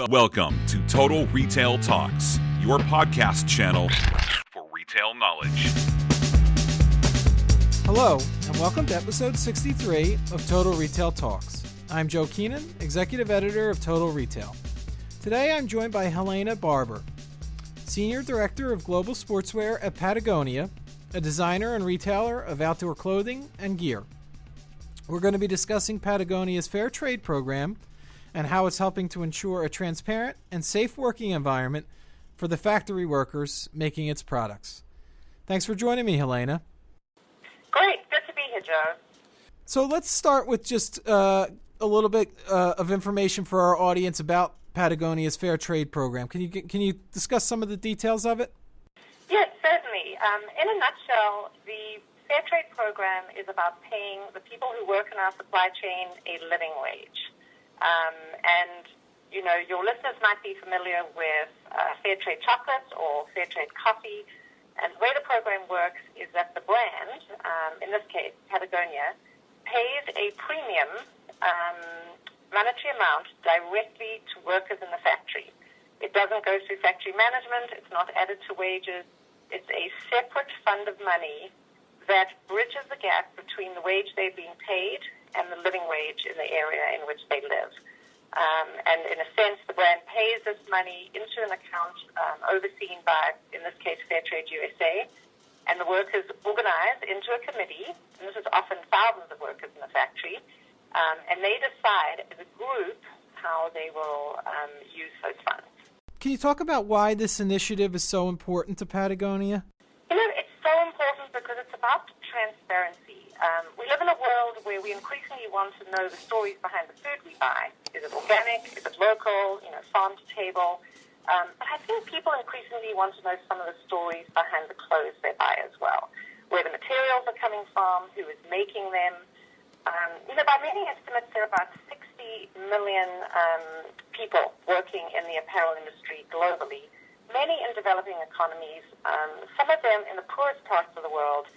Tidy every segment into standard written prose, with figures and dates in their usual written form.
Welcome to Total Retail Talks, your podcast channel for retail knowledge. Hello, and welcome to episode 63 of Total Retail Talks. I'm Joe Keenan, Executive Editor of Total Retail. Today I'm joined by Helena Barbour, Senior Director of Global Sportswear at Patagonia, a designer and retailer of outdoor clothing and gear. We're going to be discussing Patagonia's Fair Trade program and how it's helping to ensure a transparent and safe working environment for the factory workers making its products. Thanks for joining me, Helena. Great. Good to be here, Joe. So let's start with just a little bit of information for our audience about Patagonia's Fair Trade program. Can you discuss some of the details of it? Yes, certainly. In a nutshell, the Fair Trade program is about paying the people who work in our supply chain a living wage. And, you know, your listeners might be familiar with Fair Trade chocolate or Fair Trade coffee. And the way the program works is that the brand, in this case, Patagonia, pays a premium monetary amount directly to workers in the factory. It doesn't go through factory management. It's not added to wages. It's a separate fund of money that bridges the gap between the wage they're being paid and the living wage in the area in which they live. And in a sense, the brand pays this money into an account overseen by, in this case, Fair Trade USA, and the workers organize into a committee, and this is often thousands of workers in the factory, and they decide as a group how they will use those funds. Can you talk about why this initiative is so important to Patagonia? You know, it's so important because it's about transparency. We live in a world where we increasingly want to know the stories behind the food we buy. Is it organic? Is it local? You know, farm to table? But I think people increasingly want to know some of the stories behind the clothes they buy as well. Where the materials are coming from, who is making them. You know, by many estimates, there are about 60 million people working in the apparel industry globally, many in developing economies, some of them in the poorest parts of the world.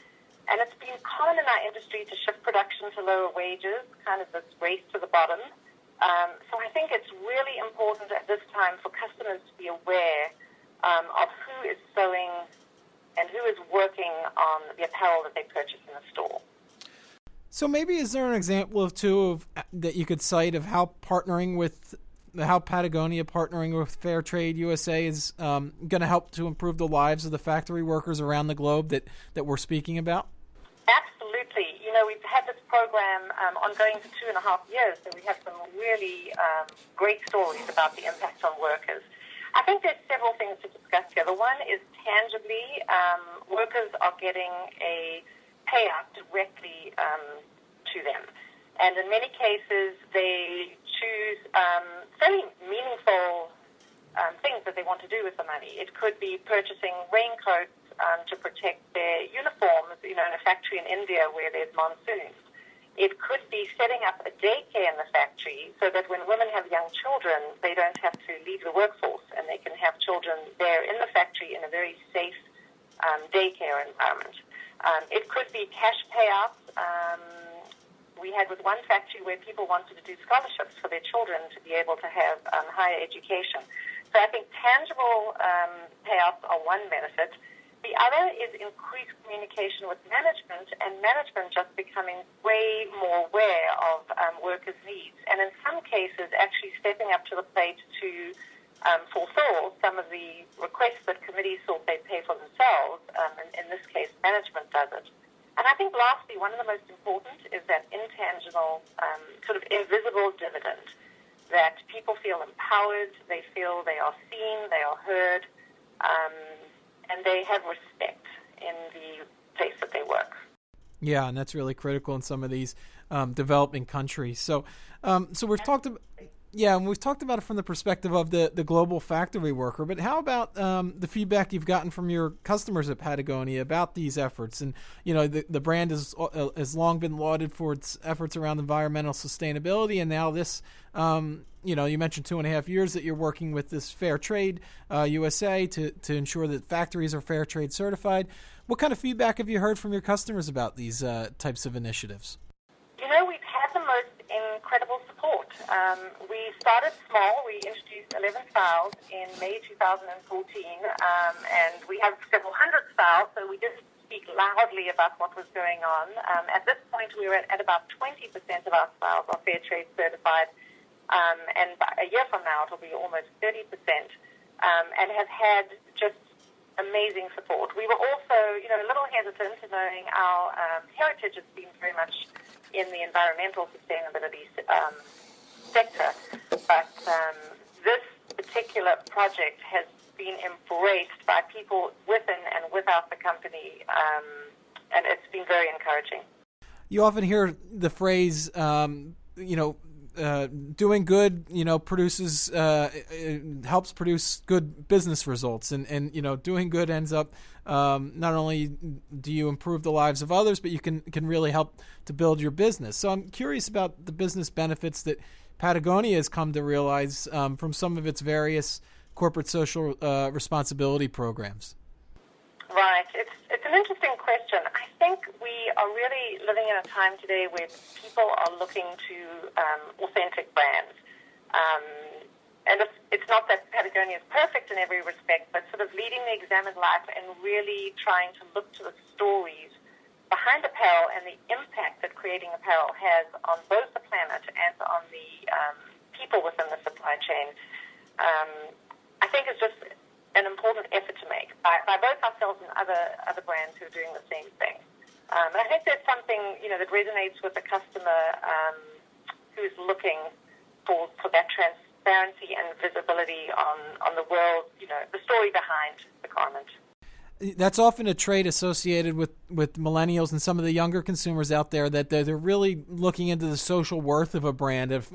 And it's been common in our industry to shift production to lower wages, kind of this race to the bottom. So I think it's really important at this time for customers to be aware of who is sewing and who is working on the apparel that they purchase in the store. So maybe is there an example that you could cite of how Patagonia partnering with Fair Trade USA is going to help to improve the lives of the factory workers around the globe that we're speaking about? Absolutely. You know, we've had this program ongoing for 2.5 years, so we have some really great stories about the impact on workers. I think there's several things to discuss here. The one is tangibly, workers are getting a payout directly to them. And in many cases, they choose very meaningful things that they want to do with the money. It could be purchasing raincoats to protect their uniforms, you know, in a factory in India where there's monsoons. It could be setting up a daycare in the factory so that when women have young children, they don't have to leave the workforce and they can have children there in the factory in a very safe daycare environment. It could be cash payouts. We had with one factory where people wanted to do scholarships for their children to be able to have higher education. So I think tangible payouts are one benefit. The other is increased communication with management, and management just becoming way more aware of workers' needs, and in some cases actually stepping up to the plate to fulfill some of the requests that committees thought they'd pay for themselves. In this case, management does it. And I think lastly, one of the most important is that intangible, sort of invisible dividend, that people feel empowered, they feel they are seen, they are heard, and they have respect in the place that they work. Yeah, and that's really critical in some of these developing countries. So we've talked about. Yeah, and we've talked about it from the perspective of the global factory worker, but how about the feedback you've gotten from your customers at Patagonia about these efforts? And, you know, the brand has long been lauded for its efforts around environmental sustainability, and now this, you know, you mentioned 2.5 years that you're working with this Fair Trade USA to ensure that factories are Fair Trade certified. What kind of feedback have you heard from your customers about these types of initiatives? You know, we've had the most incredible support support. We started small. We introduced 11 styles in May 2014, and we have several hundred styles, so we didn't speak loudly about what was going on. At this point, we were at about 20% of our styles are fair trade certified, and a year from now, it'll be almost 30%, and have had just amazing support. We were also, a little hesitant, knowing our heritage has been very much in the environmental sustainability sector, but this particular project has been embraced by people within and without the company, and it's been very encouraging. You often hear the phrase, doing good, produces, helps produce good business results, and doing good ends up not only do you improve the lives of others, but you can really help to build your business. So I'm curious about the business benefits that Patagonia has come to realize from some of its various corporate social responsibility programs. Right. It's an interesting question. I think we are really living in a time today where people are looking to authentic brands. And it's not that Patagonia is perfect in every respect, but sort of leading the examined life and really trying to look to the stories behind apparel and the impact that creating apparel has on both the planet and on the people within the supply chain. I think it's just an important effort to make by both ourselves and other brands who are doing the same thing. And I think there's something that resonates with the customer who's looking for that transparency and visibility on the world, the story behind the garment. That's often a trait associated with millennials and some of the younger consumers out there, that they're really looking into the social worth of a brand. If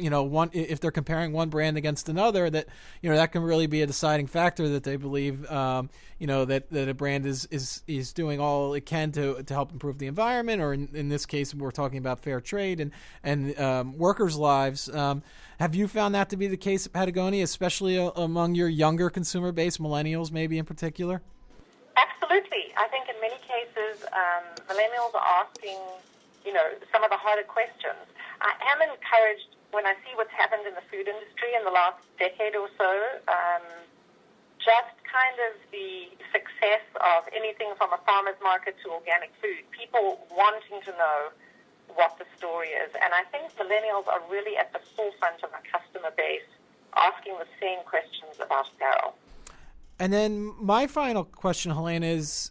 they're comparing one brand against another, that can really be a deciding factor, that they believe that a brand is doing all it can to help improve the environment, or in this case we're talking about fair trade and workers' lives. Have you found that to be the case at Patagonia, especially among your younger consumer base, millennials maybe in particular? Absolutely. I think in many cases, millennials are asking, some of the harder questions. I am encouraged when I see what's happened in the food industry in the last decade or so, just kind of the success of anything from a farmer's market to organic food, people wanting to know what the story is. And I think millennials are really at the forefront of our customer base, asking the same questions about apparel. And then my final question, Helena, is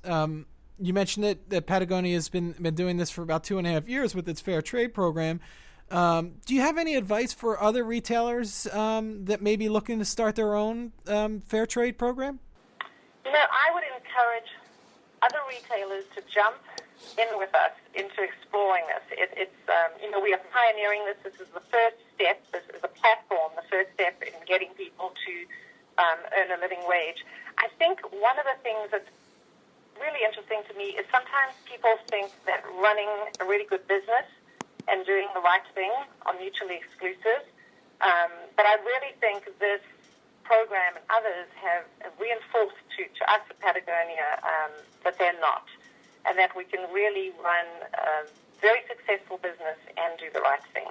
you mentioned that Patagonia has been doing this for about 2.5 years with its fair trade program. Do you have any advice for other retailers that may be looking to start their own fair trade program? I would encourage other retailers to jump in with us into exploring this. It's we are pioneering this. This is the first step. This is a platform, the first step in getting people to earn a living wage. I think one of the things that's really interesting to me is sometimes people think that running a really good business and doing the right thing are mutually exclusive. But I really think this program and others have reinforced to us at Patagonia that they're not, and that we can really run a very successful business and do the right thing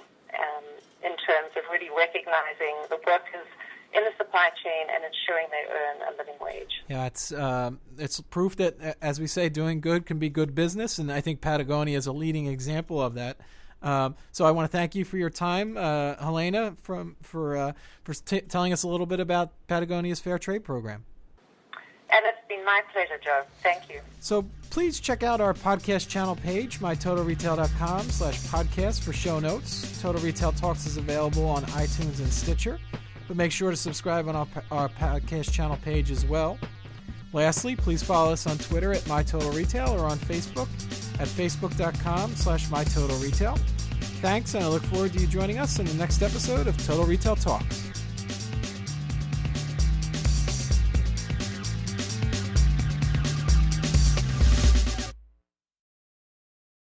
in terms of really recognizing the workers in the supply chain and ensuring they earn a living wage. Yeah, it's proof that, as we say, doing good can be good business, and I think Patagonia is a leading example of that. So I want to thank you for your time, Helena, for telling us a little bit about Patagonia's Fair Trade Program. And it's been my pleasure, Joe. Thank you. So please check out our podcast channel page, mytotalretail.com/podcast, for show notes. Total Retail Talks is available on iTunes and Stitcher. But make sure to subscribe on our podcast channel page as well. Lastly, please follow us on Twitter at MyTotalRetail or on Facebook at facebook.com/MyTotalRetail. Thanks, and I look forward to you joining us in the next episode of Total Retail Talks.